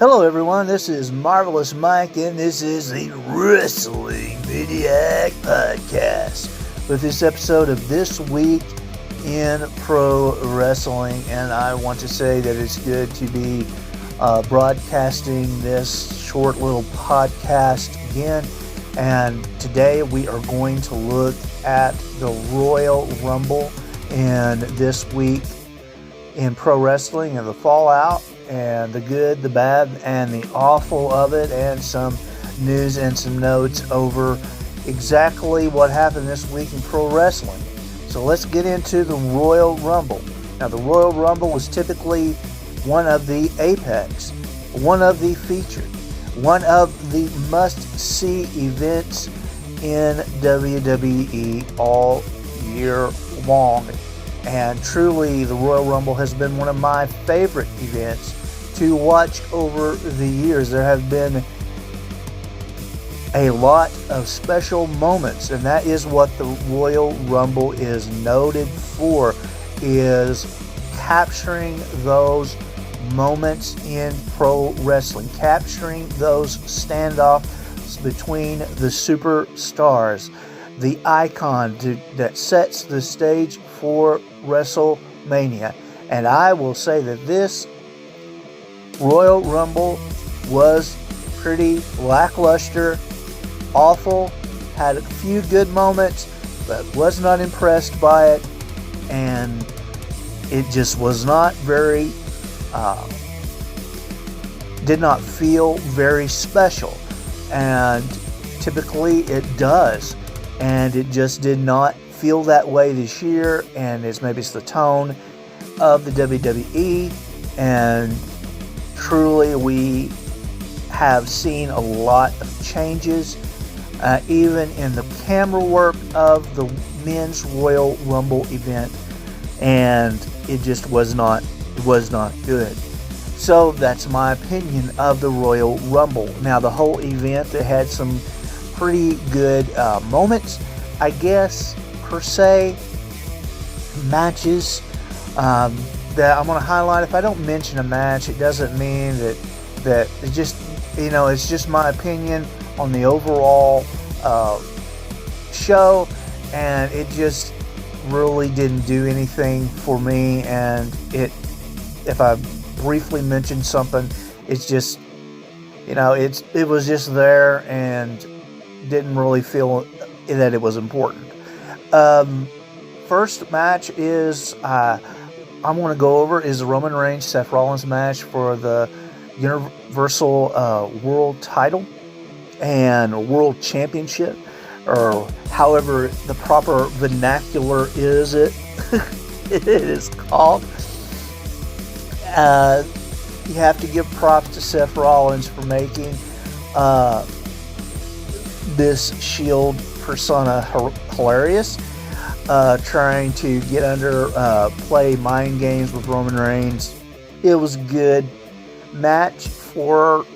Hello everyone, this is Marvelous Mike and this is the Wrestling Maniac Podcast with this episode of This Week in Pro Wrestling. And I want to say that it's good to be broadcasting this short little podcast again. And today we are going to look at the Royal Rumble and this week in pro wrestling and the fallout and the good, the bad, and the awful of it, and some news and some notes over exactly what happened this week in pro wrestling. So let's get into the Royal Rumble. Now, the Royal Rumble was typically one of the apex, one of the featured, one of the must-see events in WWE all year long. And truly, the Royal Rumble has been one of my favorite events to watch over the years. There have been a lot of special moments, and that is what the Royal Rumble is noted for, is capturing those moments in pro wrestling, capturing those standoffs between the superstars, the icon that sets the stage for WrestleMania. And I will say that this Royal Rumble was pretty lackluster, awful, had a few good moments, but was not impressed by it, and it just was not very, did not feel very special, and typically it does, and it just did not feel that way this year, and maybe it's the tone of the WWE, and truly we have seen a lot of changes, even in the camera work of the men's Royal Rumble event, and it just was not good. So that's my opinion of the Royal Rumble. Now, the whole event, it had some pretty good moments, I guess, per se, matches that I'm going to highlight. If I don't mention a match, it doesn't mean that it's just, it's just my opinion on the overall show, and it just really didn't do anything for me. And if I briefly mentioned something, it's just, it was just there and didn't really feel that it was important. First match is I'm going to go over is the Roman Reigns Seth Rollins match for the Universal World Title and World Championship, or however the proper vernacular is it is called. You have to give props to Seth Rollins for making this Shield persona hilarious, trying to get under, play mind games with Roman Reigns. It was a good match for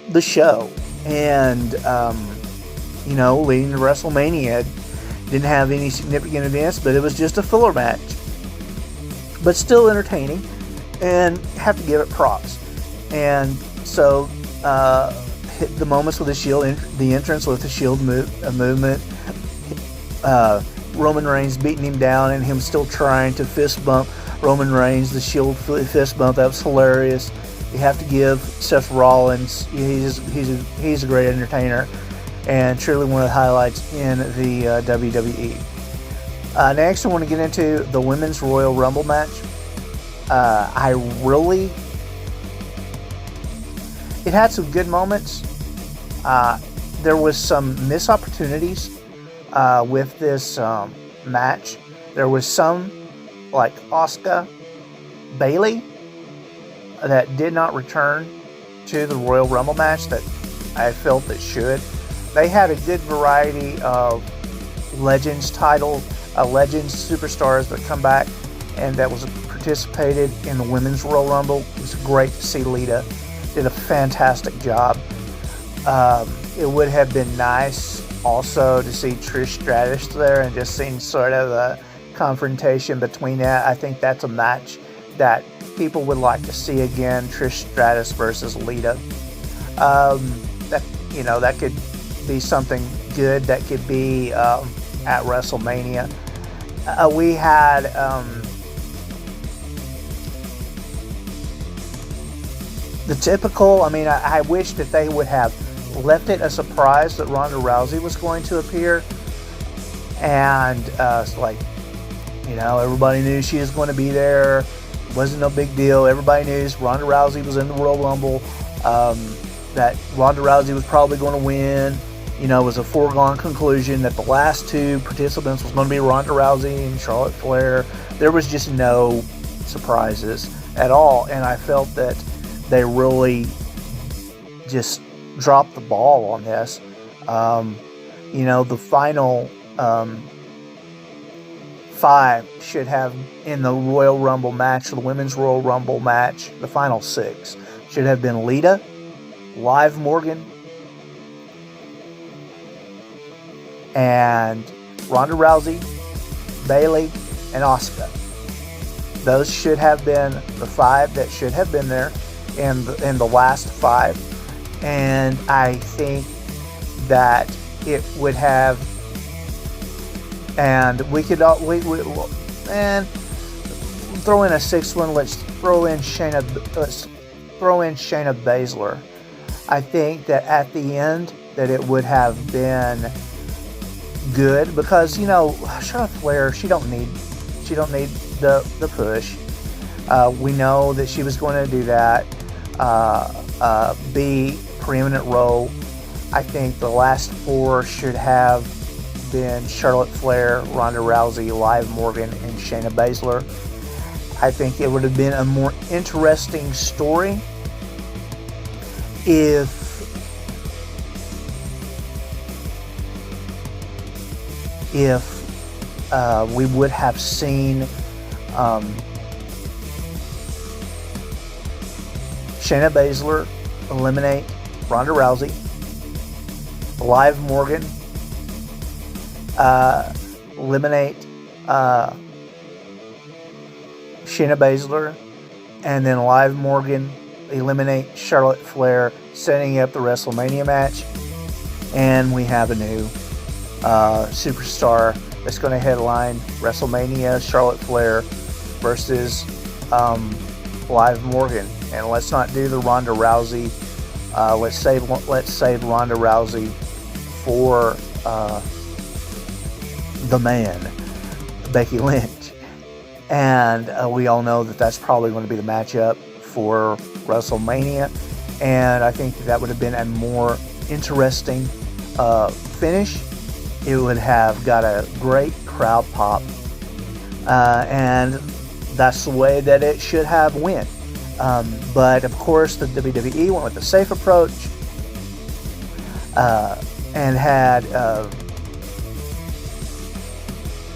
the show, and leading to WrestleMania. Didn't have any significant events, but it was just a filler match, but still entertaining, and have to give it props. And so hit the moments with the Shield, the entrance with the Shield movement, Roman Reigns beating him down and him still trying to fist bump Roman Reigns, the Shield fist bump. That was hilarious. You have to give Seth Rollins, he's a great entertainer, and truly one of the highlights in the WWE. Next, I want to get into the Women's Royal Rumble match. It had some good moments. There was some missed opportunities with this match. There was some, like Asuka, Bayley, that did not return to the Royal Rumble match that I felt that should. They had a good variety of Legends superstars that come back and that was participated in the Women's Royal Rumble. It was great to see Lita. Did a fantastic job. It would have been nice also to see Trish Stratus there and just seeing sort of a confrontation between that. I think that's a match that people would like to see again Trish Stratus versus Lita. That could be something good. That could be at WrestleMania. We had the typical. I wish that they would have left it a surprise that Ronda Rousey was going to appear, and everybody knew she was going to be there. It wasn't no big deal. Everybody knew Ronda Rousey was in the Royal Rumble. That Ronda Rousey was probably going to win. It was a foregone conclusion that the last two participants was going to be Ronda Rousey and Charlotte Flair. There was just no surprises at all, and I felt that they really just dropped the ball on this. The final 5 should have, in the Royal Rumble match, the Women's Royal Rumble match, the final 6 should have been Lita, Liv Morgan, and Ronda Rousey, Bayley, and Asuka. Those should have been the 5 that should have been there in the last 5. And I think that it would have, and we could and throw in a 6th one. Let's throw in Shayna Baszler. I think that at the end that it would have been good, because Charlotte Flair, she don't need the push. We know that she was going to do that. Be preeminent role. I think the last 4 should have been Charlotte Flair, Ronda Rousey, Liv Morgan, and Shayna Baszler. I think it would have been a more interesting story if we would have seen Shayna Baszler eliminate Ronda Rousey, Liv Morgan eliminate Shayna Baszler, and then Liv Morgan eliminate Charlotte Flair, setting up the WrestleMania match. And we have a new superstar that's going to headline WrestleMania, Charlotte Flair versus Liv Morgan. And let's not do the Ronda Rousey. Let's save Ronda Rousey for the man, Becky Lynch. And we all know that that's probably going to be the matchup for WrestleMania. And I think that would have been a more interesting finish. It would have got a great crowd pop. And that's the way that it should have went. But of course, the WWE went with the safe approach and had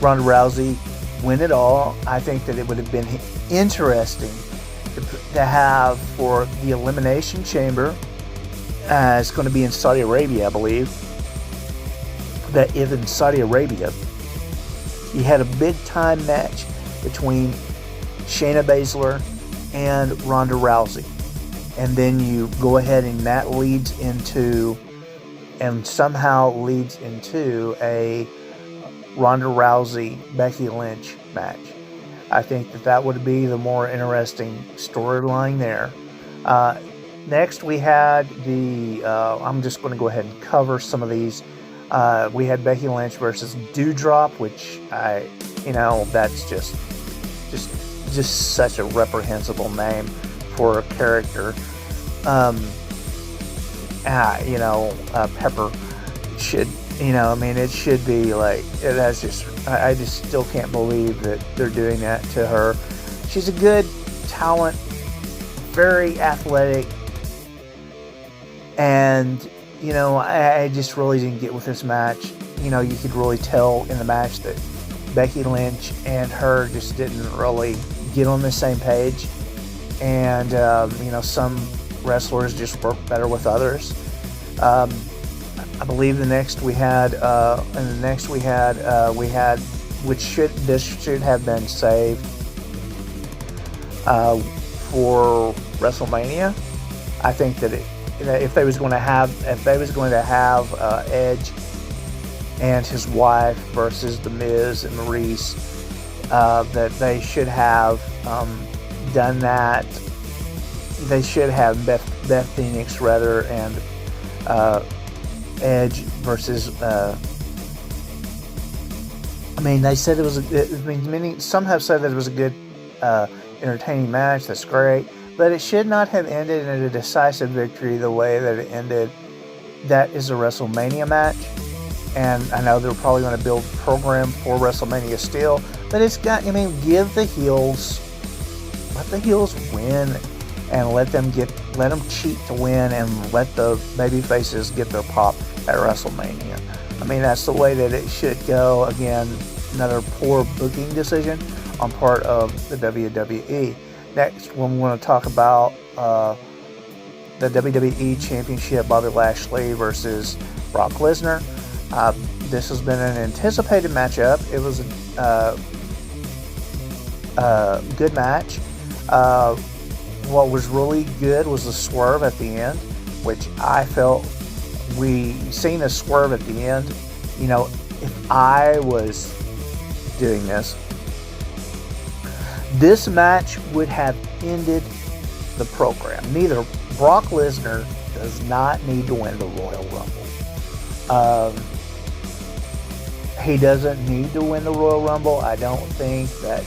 Ronda Rousey win it all. I think that it would have been interesting to have for the Elimination Chamber. It's going to be in Saudi Arabia, I believe. That if in Saudi Arabia you had a big time match between Shayna Baszler and Ronda Rousey, and then you go ahead and that somehow leads into a Ronda Rousey Becky Lynch match. I think that would be the more interesting storyline there. Next we had I'm just going to go ahead and cover some of these. We had Becky Lynch versus Dewdrop, which that's just such a reprehensible name for a character. Pepper should, it should be like, that's just, I just still can't believe that they're doing that to her. She's a good talent, very athletic, and, I just really didn't get with this match. You could really tell in the match that Becky Lynch and her just didn't really get on the same page. And, some wrestlers just work better with others. I believe this should have been saved. for WrestleMania. I think that if they was going to have Edge and his wife versus The Miz and Maurice, that they should have done that. They should have Beth Phoenix rather, and Edge versus. They said it was some have said that it was a good, entertaining match. That's great, but it should not have ended in a decisive victory the way that it ended. That is a WrestleMania match, and I know they're probably going to build a program for WrestleMania still, but it's got. Give the heels, let the heels win, and let them cheat to win, and let the baby faces get their pop at WrestleMania. That's the way that it should go. Again, another poor booking decision on part of the WWE. Next, we want to talk about the WWE Championship, Bobby Lashley versus Brock Lesnar. This has been an anticipated matchup. It was a good match. What was really good was the swerve at the end, which I felt we seen a swerve at the end. If I was doing this match would have ended the program. Neither Brock Lesnar does not need to win the Royal Rumble. He doesn't need to win the Royal Rumble. I don't think that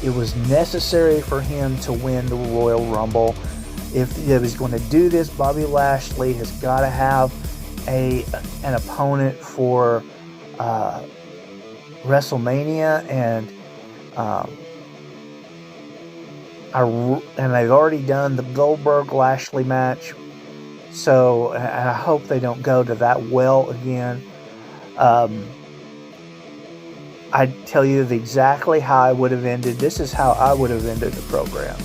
it was necessary for him to win the Royal Rumble. If he's going to do this, Bobby Lashley has got to have an opponent for WrestleMania, and they've already done the Goldberg-Lashley match, so I hope they don't go to that well again. I tell you exactly how I would have ended. This is how I would have ended the program.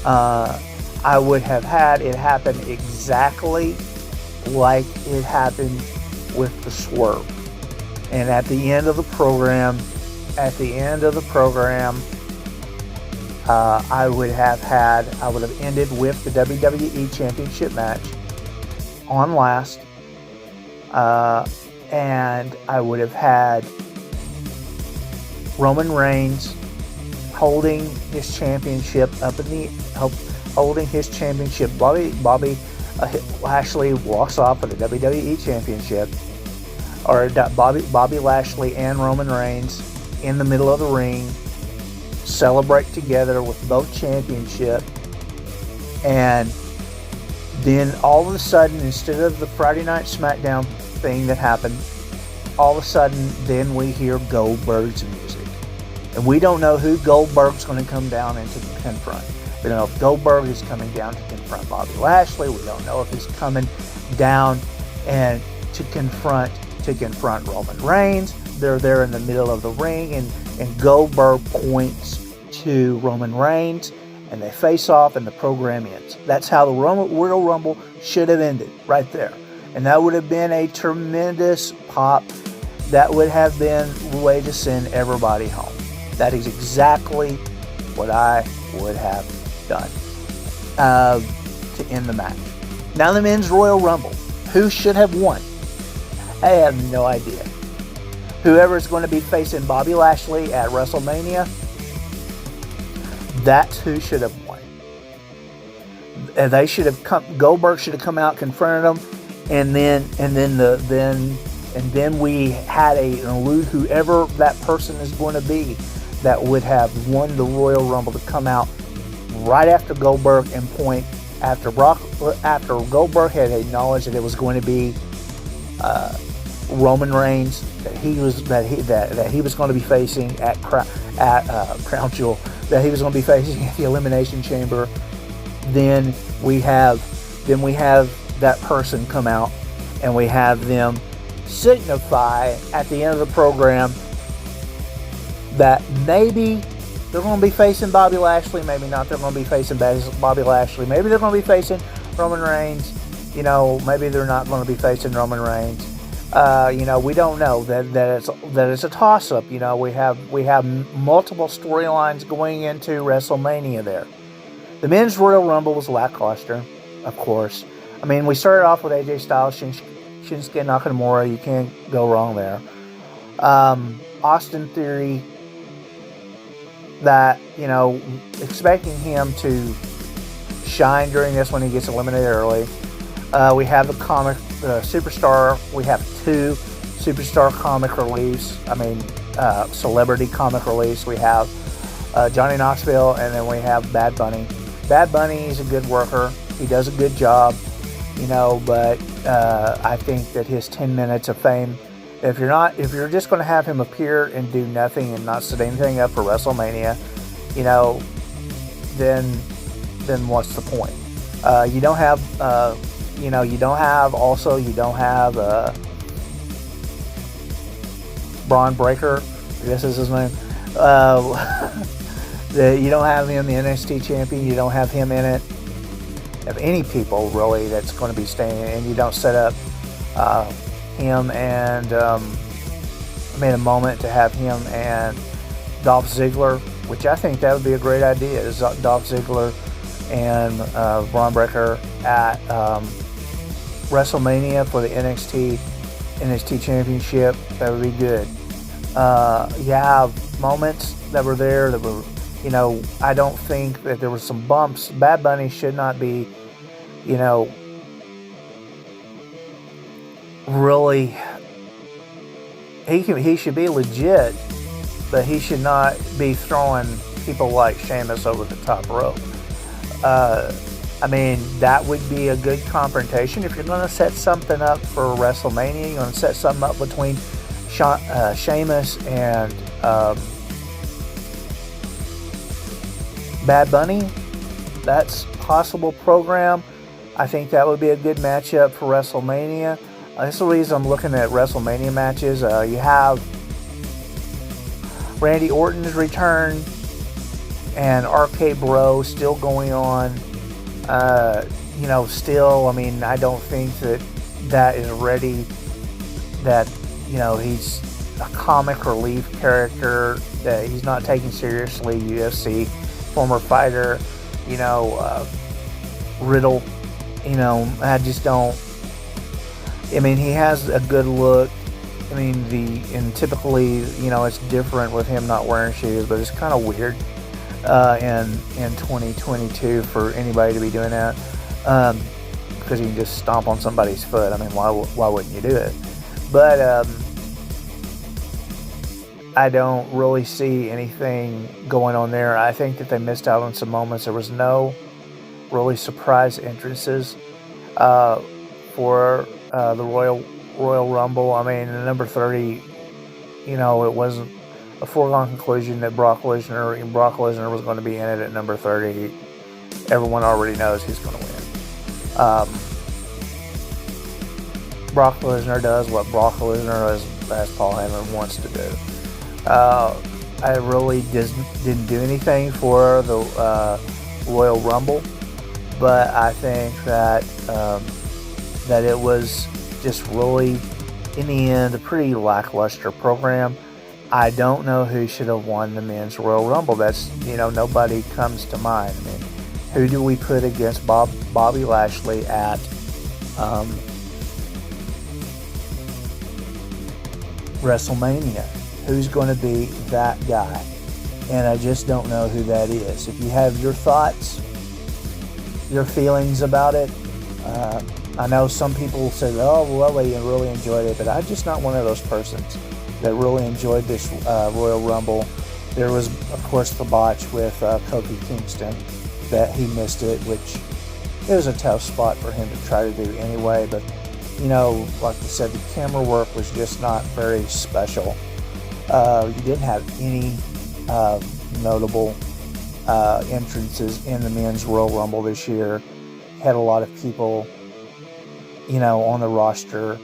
I would have had it happen exactly like it happened with the swerve. And at the end of the program, I would have ended with the WWE Championship match on last, and I would have had Roman Reigns holding his championship holding his championship. Bobby Lashley walks off with the WWE Championship, or Bobby Lashley and Roman Reigns in the middle of the ring celebrate together with both championship, and then all of a sudden, instead of the Friday Night SmackDown thing that happened, all of a sudden then we hear Goldberg's music, and we don't know who Goldberg's going to come down and to confront. We don't know if Goldberg is coming down to confront Bobby Lashley. We don't know if he's coming down and to confront Roman Reigns. They're there in the middle of the ring, and Goldberg points to Roman Reigns, and they face off, and the program ends. That's how the Royal Rumble should have ended, right there. And that would have been a tremendous pop. That would have been the way to send everybody home. That is exactly what I would have done to end the match. Now the men's Royal Rumble. Who should have won? I have no idea. Whoever is going to be facing Bobby Lashley at WrestleMania, that's who should have won. And they should have come. Goldberg should have come out, confronted them, and then we had an elude whoever that person is going to be that would have won the Royal Rumble to come out right after Goldberg and point after Goldberg had acknowledged that it was going to be Roman Reigns that he was going to be facing at Crown Jewel, that he was going to be facing at the Elimination Chamber. Then we have that person come out, and we have them signify at the end of the program that maybe they're going to be facing Bobby Lashley, maybe not. They're going to be facing Bobby Lashley. Maybe they're going to be facing Roman Reigns. Maybe they're not going to be facing Roman Reigns. We don't know that it's a toss-up. We have multiple storylines going into WrestleMania there. The men's Royal Rumble was lackluster, of course. I mean, we started off with AJ Styles, Shinsuke Nakamura. You can't go wrong there. Austin Theory, that, expecting him to shine during this when he gets eliminated early. We have the comic superstar. We have 2 superstar comic reliefs. Celebrity comic reliefs. We have Johnny Knoxville, and then we have Bad Bunny. Bad Bunny is a good worker. He does a good job, but I think that his 10 minutes of fame, if you're just going to have him appear and do nothing and not set anything up for WrestleMania, then what's the point? You don't have Braun Breaker. This is his name. You don't have him the NXT champion. You don't have him in it. Of any people really that's going to be staying, and you don't set up him and made a moment to have him and Dolph Ziggler, which I think that would be a great idea. Is Dolph Ziggler and Braun Breaker at WrestleMania for the NXT Championship. That would be good. You have moments that were there that were, I don't think that there were some bumps. Bad Bunny should not be, really. He should be legit, but he should not be throwing people like Sheamus over the top rope. That would be a good confrontation. If you're going to set something up for WrestleMania, you're going to set something up between Sheamus and Bad Bunny. That's a possible program. I think that would be a good matchup for WrestleMania. That's the reason I'm looking at WrestleMania matches. You have Randy Orton's return and RK Bro still going on. I don't think that is ready. That, he's a comic relief character, that he's not taken seriously. UFC former fighter, Riddle, I just don't. He has a good look. Typically, it's different with him not wearing shoes, but it's kind of weird in 2022 for anybody to be doing that, because you can just stomp on somebody's foot. Why wouldn't you do it? But I don't really see anything going on there. I think that they missed out on some moments. There was no really surprise entrances for the Royal Rumble. The number 30, it wasn't a foregone conclusion that Brock Lesnar was going to be in it at number 30. Everyone already knows he's going to win. Brock Lesnar does what Brock Lesnar, as Paul Heyman, wants to do. I really didn't do anything for the Royal Rumble, but I think that it was just really, in the end, a pretty lackluster program. I don't know who should have won the men's Royal Rumble. That's, nobody comes to mind. Who do we put against Bobby Lashley at WrestleMania? Who's going to be that guy? And I just don't know who that is. If you have your thoughts, your feelings about it, I know some people said, they really enjoyed it, but I'm just not one of those persons that really enjoyed this Royal Rumble. There was, of course, the botch with Kofi Kingston, that he missed it, which it was a tough spot for him to try to do anyway. But, like I said, the camera work was just not very special. You didn't have any notable entrances in the men's Royal Rumble this year. Had a lot of people, on the roster.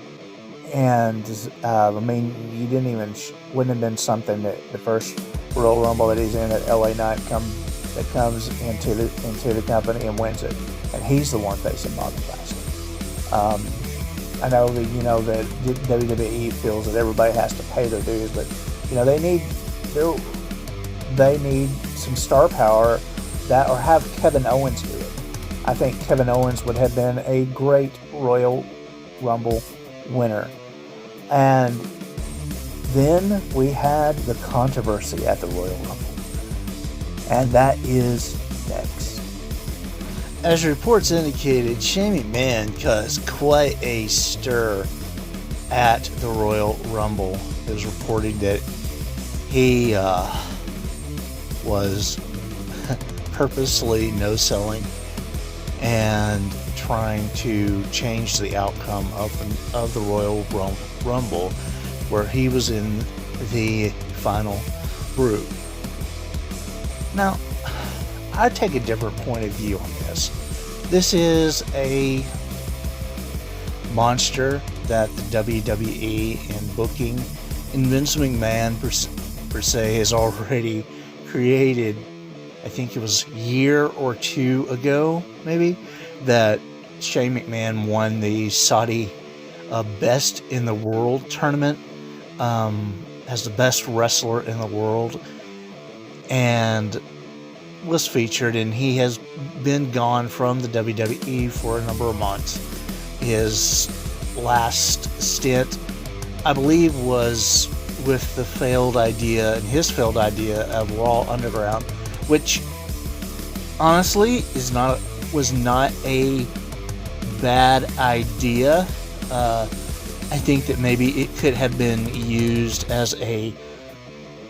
And, you didn't even, wouldn't have been something that the first Royal Rumble that he's in at LA Knight that comes into the company and wins it. And he's the one facing Bobby Lashley. I know that, that WWE feels that everybody has to pay their dues, but, they need some star power that, or have Kevin Owens do it. I think Kevin Owens would have been a great Royal Rumble winner. And then we had the controversy at the Royal Rumble. And that is next. As reports indicated, Shane McMahon caused quite a stir at the Royal Rumble. It was reported that he was purposely no-selling and trying to change the outcome of the Royal Rumble, where he was in the final group. Now, I take a different point of view on this. This is a monster that the WWE and booking and Vince McMahon per se has already created. I think it was a year or two ago, maybe, that Shane McMahon won the Saudi Best in the World tournament as the best wrestler in the world, and was featured, and he has been gone from the WWE for a number of months. His last stint, I believe, was with his failed idea of Raw Underground, which honestly was not a bad idea. I think that maybe it could have been used as a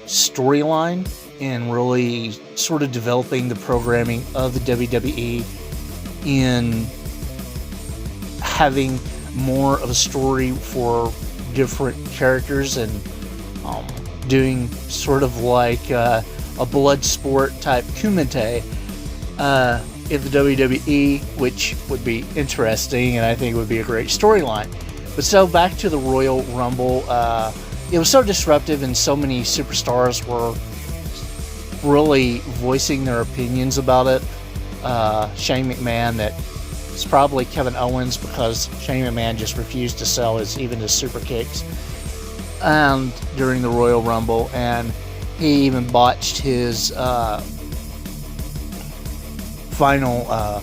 storyline in really sort of developing the programming of the WWE, in having more of a story for different characters, and doing sort of like a blood sport type kumite in the WWE, which would be interesting, and I think would be a great storyline. But so back to the Royal Rumble, it was so disruptive, and so many superstars were really voicing their opinions about it. Shane McMahon, that it's probably Kevin Owens, because Shane McMahon just refused to sell even his super kicks during the Royal Rumble, and he even botched his final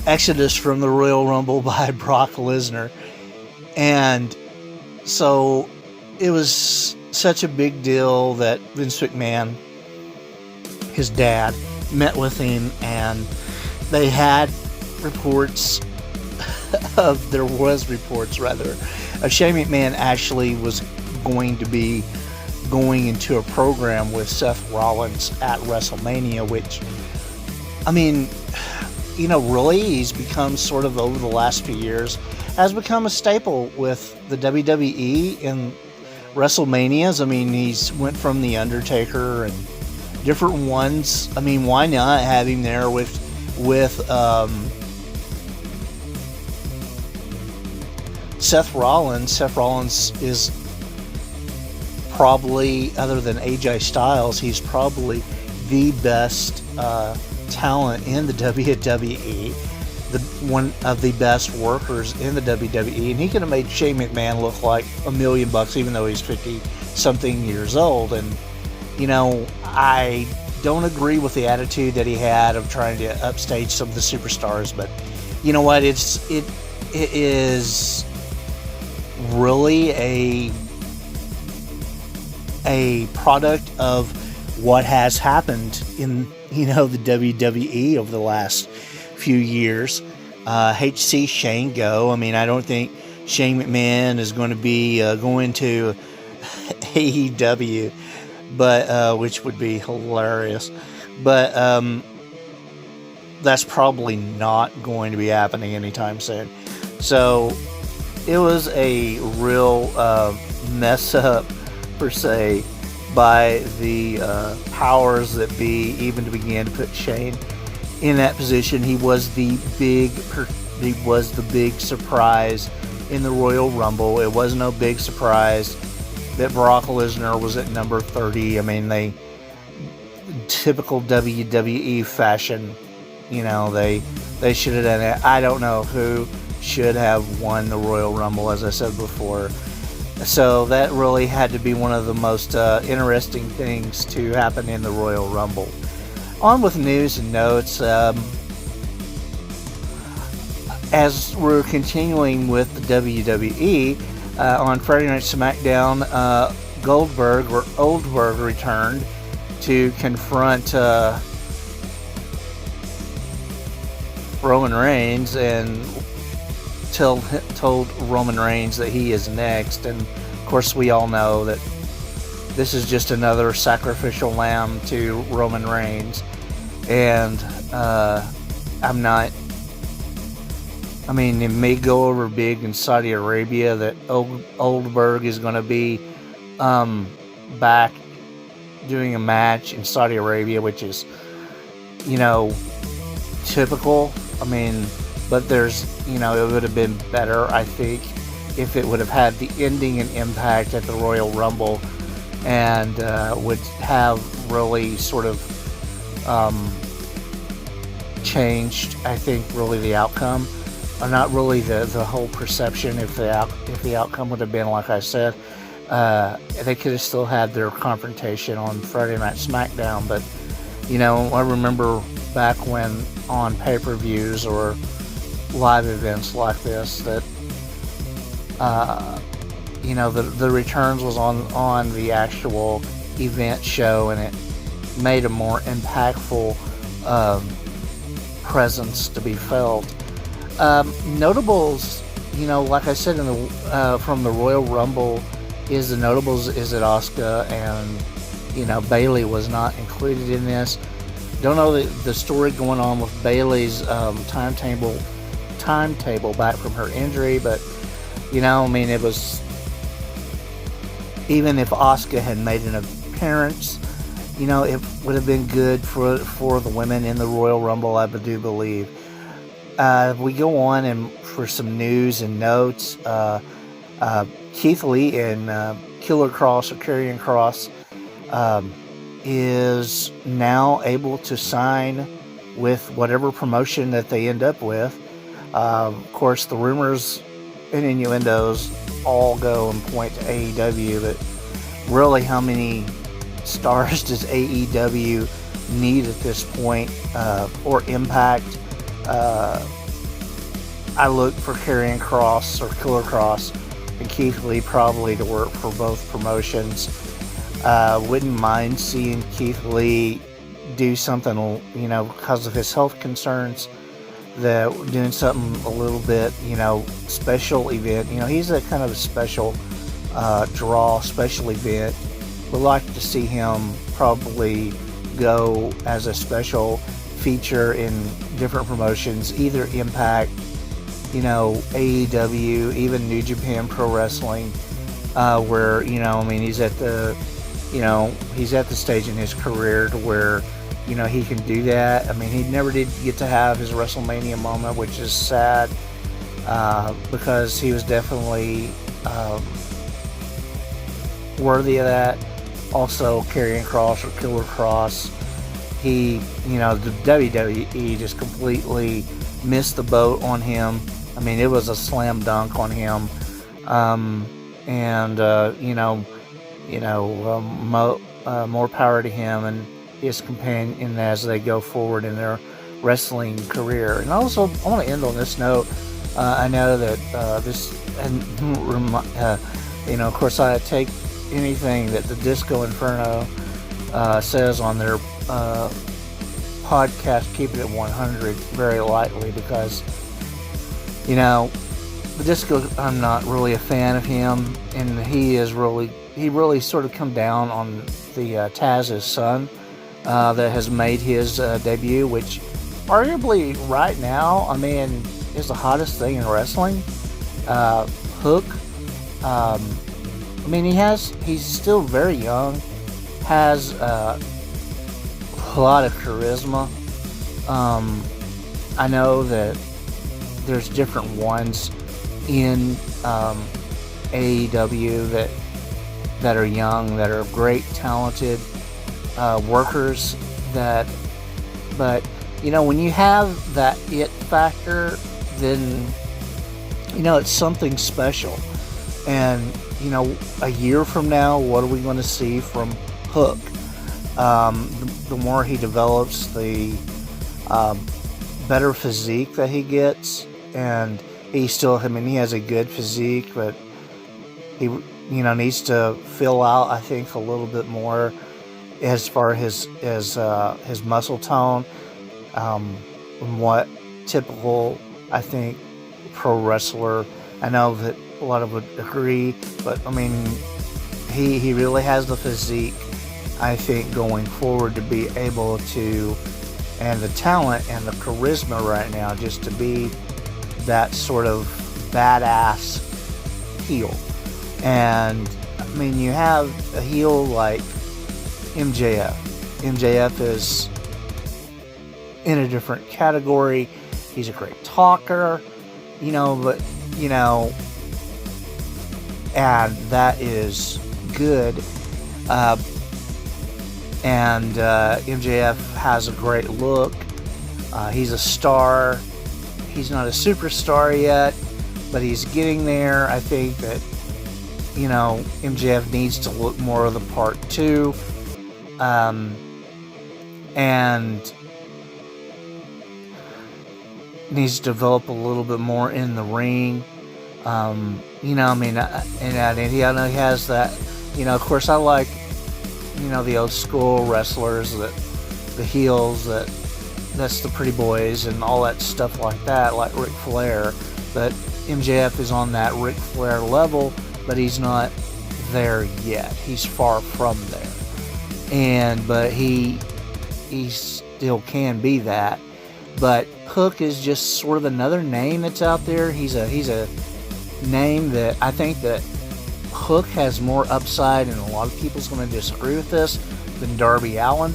exodus from the Royal Rumble by Brock Lesnar. And so it was such a big deal that Vince McMahon, his dad, met with him, and they had reports of Shane McMahon actually was going to be going into a program with Seth Rollins at WrestleMania, which, I mean, really, he's become sort of, over the last few years, has become a staple with the WWE in WrestleManias. I mean, he's went from The Undertaker and different ones. I mean, why not have him there with Seth Rollins? Seth Rollins is probably, other than AJ Styles, he's probably the best talent in the WWE, one of the best workers in the WWE, and he could have made Shane McMahon look like $1 million, even though he's 50-something years old. And I don't agree with the attitude that he had of trying to upstage some of the superstars, but you know what? It is really a product of what has happened in the WWE over the last few years. Hate to see Shane go. I mean, I don't think Shane McMahon is going to be going to AEW, but which would be hilarious. But that's probably not going to be happening anytime soon. So it was a real mess up, per se, by the powers that be, even to begin to put Shane in that position. He was the big surprise in the Royal Rumble. It was no big surprise that Brock Lesnar was at number 30. I mean, typical WWE fashion, they should have done it. I don't know who should have won the Royal Rumble, as I said before. So that really had to be one of the most interesting things to happen in the Royal Rumble. on with news and notes. As we're continuing with the WWE, on Friday Night SmackDown, Goldberg returned to confront Roman Reigns and told Roman Reigns that he is next. And of course, we all know that this is just another sacrificial lamb to Roman Reigns. And it may go over big in Saudi Arabia that Goldberg is going to be back doing a match in Saudi Arabia, which is, typical. But there's, it would have been better, I think, if it would have had the ending and impact at the Royal Rumble and would have really sort of changed, I think, really the outcome. Not really the whole perception. If the outcome would have been like I said, they could have still had their confrontation on Friday Night SmackDown. But I remember back when on pay-per-views or live events like this that the returns was on the actual event show, and it made a more impactful presence to be felt. Notables, like I said from the Royal Rumble, the notables is that Asuka and Bayley was not included in this. Don't know the story going on with Bayley's timetable back from her injury, but it was, even if Asuka had made an appearance, it would have been good for the women in the Royal Rumble, I do believe. We go on and for some news and notes. Keith Lee and Killer Kross or Karrion Kross is now able to sign with whatever promotion that they end up with. Of course, the rumors and innuendos all go and point to AEW, but really, how many stars does AEW need at this point, or Impact? I look for Karrion Kross or Killer Kross and Keith Lee probably to work for both promotions. Wouldn't mind seeing Keith Lee do something, because of his health concerns, that doing something a little bit, special event. He's a kind of a special draw, special event. Would like to see him probably go as a special feature in different promotions, either Impact, AEW, even New Japan Pro Wrestling, where, he's at the, he's at the stage in his career to where, he can do that. He never did get to have his WrestleMania moment, which is sad, because he was definitely worthy of that. Also, Karrion Kross or Killer Kross, the WWE just completely missed the boat on him. It was a slam dunk on him, more power to him and his companion as they go forward in their wrestling career. And also, I want to end on this note. I know that of course, I take anything that the Disco Inferno says on their podcast, Keep It at 100, very lightly, because the Disco, I'm not really a fan of him, and he really sort of come down on the Taz's son that has made his debut, which arguably right now, is the hottest thing in wrestling. Hook, he's still very young, has a lot of charisma. I know that there's different ones in AEW that are young, that are great, talented workers. But when you have that it factor, then it's something special. And a year from now, what are we going to see from Hook? the more he develops, the better physique that he gets. And he has a good physique, but he, needs to fill out, I think, a little bit more as far as his muscle tone, and what typical, I think, pro wrestler. I know that a lot of would agree, but I mean, he really has the physique, I think, going forward to be able to, and the talent and the charisma right now, just to be that sort of badass heel. And I mean, you have a heel like MJF. MJF is in a different category. He's a great talker, but and that is good. And MJF has a great look. He's a star. He's not a superstar yet, but he's getting there. I think that, MJF needs to look more of the part too. And needs to develop a little bit more in the ring. And he has that, of course I like, the old school wrestlers, the heels, that's the pretty boys and all that stuff like that, like Ric Flair. But MJF is on that Ric Flair level, but he's not there yet. He's far from there. But he still can be that. But Hook is just sort of another name that's out there. He's a name that I think that Hook has more upside, and a lot of people's going to disagree with this, than Darby Allin.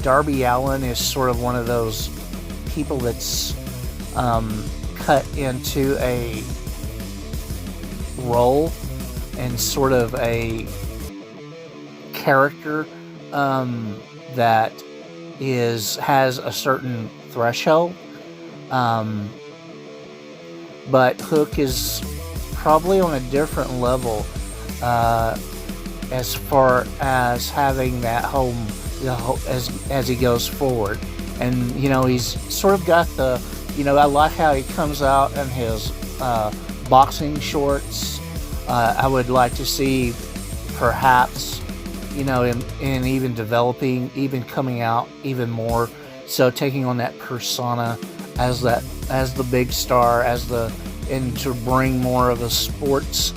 Darby Allin is sort of one of those people that's cut into a role and sort of a character that has a certain threshold. But Hook is probably on a different level as far as having that home as he goes forward. And he's sort of got the, I like how he comes out in his boxing shorts. I would like to see perhaps in even developing, even coming out even more, so taking on that persona as the big star, and to bring more of a sports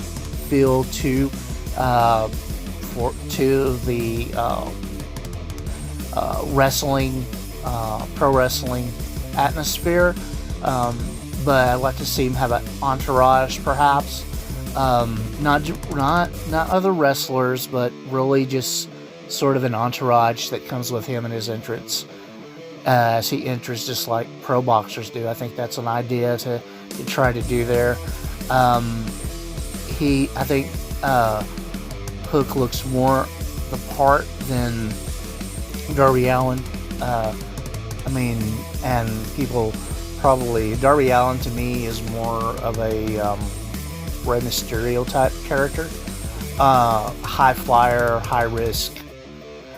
feel to the wrestling, pro wrestling atmosphere. But I'd like to see him have an entourage, perhaps. Not other wrestlers, but really just sort of an entourage that comes with him and his entrance. As he enters, just like pro boxers do. I think that's an idea to try to do there. I think Hook looks more the part than Darby Allin. And people probably, Darby Allin to me is more of a Rey Mysterio type character. High flyer, high risk.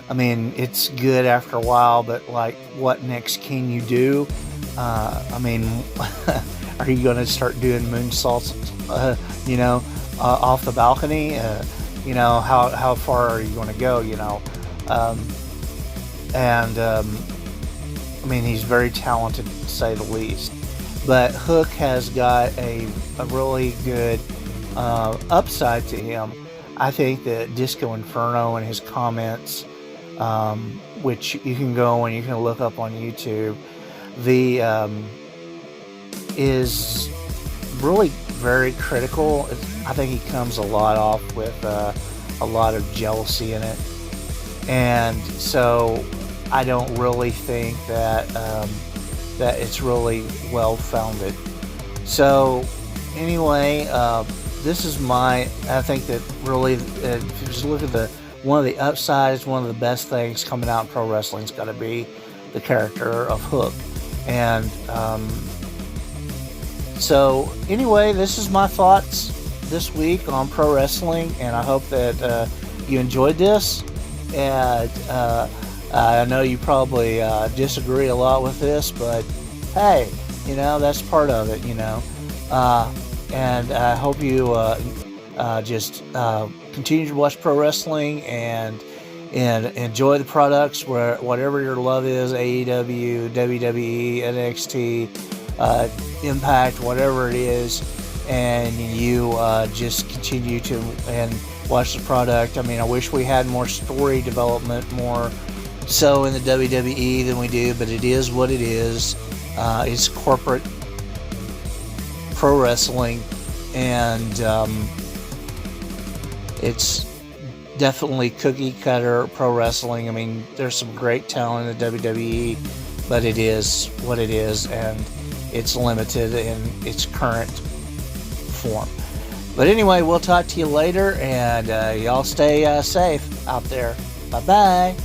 It's good after a while, but like, what next can you do? Are you going to start doing moonsaults, off the balcony? How far are you going to go, he's very talented, to say the least. But Hook has got a really good upside to him. I think that Disco Inferno and his comments, which you can go and you can look up on YouTube, is really very critical. I think he comes a lot off with a lot of jealousy in it, and so I don't really think that that it's really well founded. So anyway, this is I think that really, if you just look at one of the upsides, one of the best things coming out in pro wrestling's got to be the character of Hook. And so anyway, this is my thoughts this week on pro wrestling, and I hope that you enjoyed this. And I know you probably disagree a lot with this, but hey, that's part of it, and I hope you just continue to watch pro wrestling and enjoy the products, where whatever your love is, AEW, WWE, NXT, Impact, whatever it is, and you just continue to and watch the product. I mean, I wish we had more story development, more so in the WWE than we do, but it is what it is. It's corporate pro wrestling, and it's definitely cookie cutter pro wrestling. I mean, there's some great talent in the WWE, but it is what it is, and it's limited in its current form. But anyway, we'll talk to you later, and y'all stay safe out there. Bye-bye.